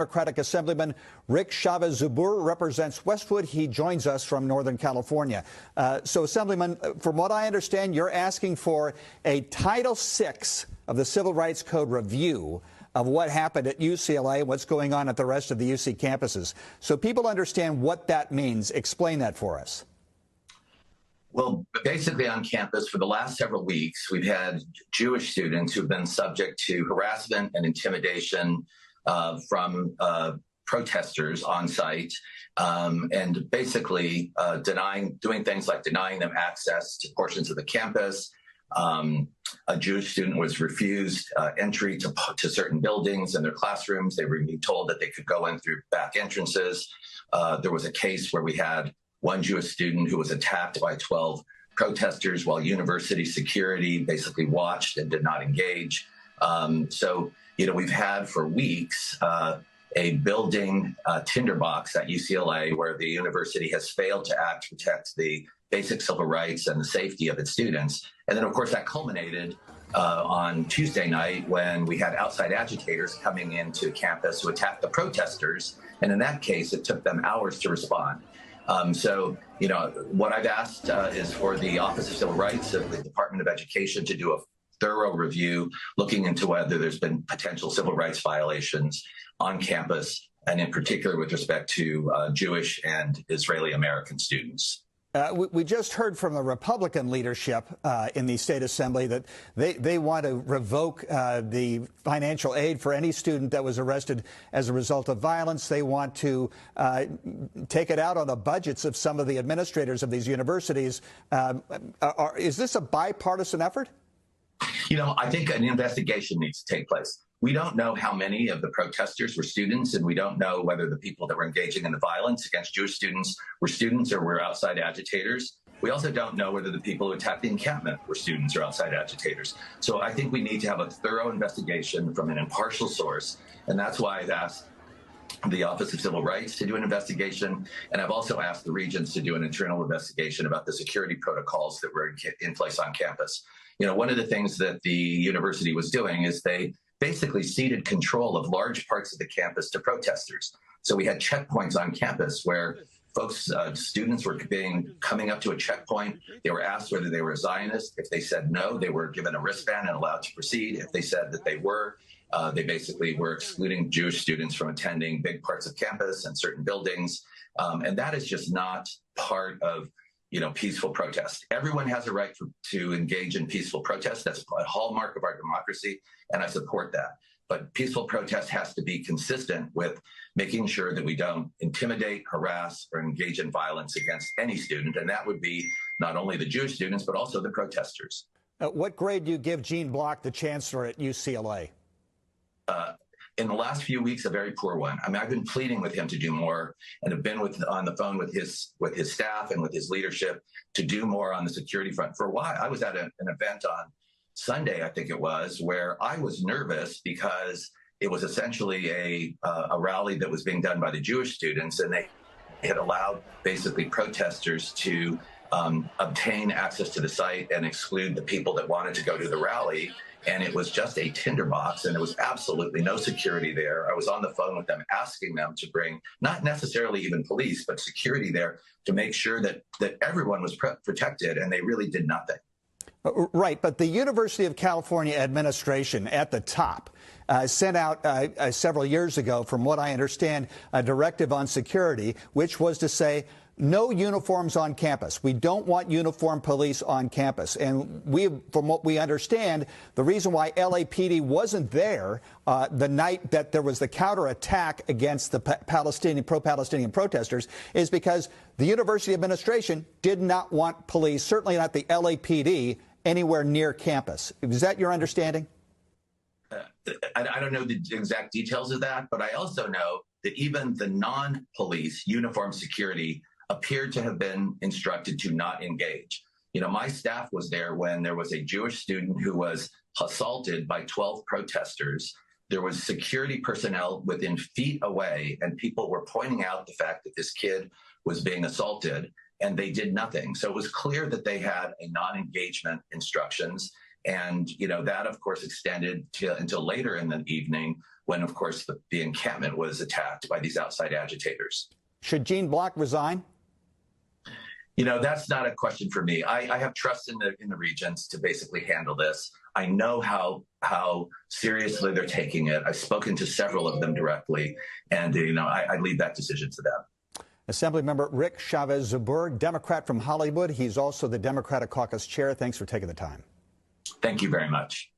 Democratic Assemblyman Rick Chavez Zbur represents Westwood. He joins us from Northern California. So, Assemblyman, from what I understand, you're asking for a Title VI of the Civil Rights Code review of what happened at UCLA and what's going on at the rest of the UC campuses. So people understand what that means. Explain that for us. Well, basically on campus for the last several weeks, we've had Jewish students who've been subject to harassment and intimidation from protesters on site, and basically doing things like denying them access to portions of the campus. A Jewish student was refused entry to certain buildings and their classrooms. They were being told that they could go in through back entrances. There was a case where we had one Jewish student who was attacked by 12 protesters while university security basically watched and did not engage. So, we've had for weeks a building tinderbox at UCLA where the university has failed to act to protect the basic civil rights and the safety of its students. And then, of course, that culminated on Tuesday night when we had outside agitators coming into campus who attacked the protesters. And in that case, it took them hours to respond. So, what I've asked is for the Office of Civil Rights of the Department of Education to do a thorough review looking into whether there's been potential civil rights violations on campus, and in particular with respect to Jewish and Israeli American students. We just heard from the Republican leadership in the State Assembly that they want to revoke the financial aid for any student that was arrested as a result of violence. They want to take it out on the budgets of some of the administrators of these universities. Is this a bipartisan effort? I think an investigation needs to take place. We don't know how many of the protesters were students, and we don't know whether the people that were engaging in the violence against Jewish students or were outside agitators. We also don't know whether the people who attacked the encampment were students or outside agitators. So I think we need to have a thorough investigation from an impartial source, and that's why I've asked the Office of Civil Rights to do an investigation, and I've also asked the regents to do an internal investigation about the security protocols that were in place on campus. One of the things that the university was doing is they basically ceded control of large parts of the campus to protesters. So we had checkpoints on campus where students were coming up to a checkpoint. They were asked whether they were a Zionist. If they said no, they were given a wristband and allowed to proceed. If they said that they were, they basically were excluding Jewish students from attending big parts of campus and certain buildings. And that is just not part of peaceful protest. Everyone has a right to engage in peaceful protest. That's a hallmark of our democracy, and I support that. But peaceful protest has to be consistent with making sure that we don't intimidate, harass, or engage in violence against any student, and that would be not only the Jewish students, but also the protesters. What grade do you give Gene Block, the chancellor at UCLA? In the last few weeks, a very poor one. I mean, I've been pleading with him to do more, and have been on the phone with his staff and with his leadership to do more on the security front. For a while, I was at an event on Sunday, I think it was, where I was nervous because it was essentially a rally that was being done by the Jewish students, and they had allowed basically protesters to obtain access to the site and exclude the people that wanted to go to the rally. And it was just a tinderbox, and there was absolutely no security there. I was on the phone with them, asking them to bring not necessarily even police, but security there to make sure that everyone was protected, and they really did nothing. Right, but the University of California administration at the top sent out several years ago, from what I understand, a directive on security, which was to say, no uniforms on campus. We don't want uniformed police on campus. And from what we understand, the reason why LAPD wasn't there the night that there was the counterattack against the pro-Palestinian protesters is because the university administration did not want police, certainly not the LAPD, anywhere near campus. Is that your understanding? I don't know the exact details of that, but I also know that even the non-police uniformed security appeared to have been instructed to not engage. My staff was there when there was a Jewish student who was assaulted by 12 protesters. There was security personnel within feet away, and people were pointing out the fact that this kid was being assaulted, and they did nothing. So it was clear that they had a non-engagement instructions. And, that, of course, extended until later in the evening when, of course, the encampment was attacked by these outside agitators. Should Gene Block resign? That's not a question for me. I have trust in the regents to basically handle this. I know how seriously they're taking it. I've spoken to several of them directly, and I leave that decision to them. Assemblymember Rick Chavez Zbur, Democrat from Hollywood. He's also the Democratic Caucus chair. Thanks for taking the time. Thank you very much.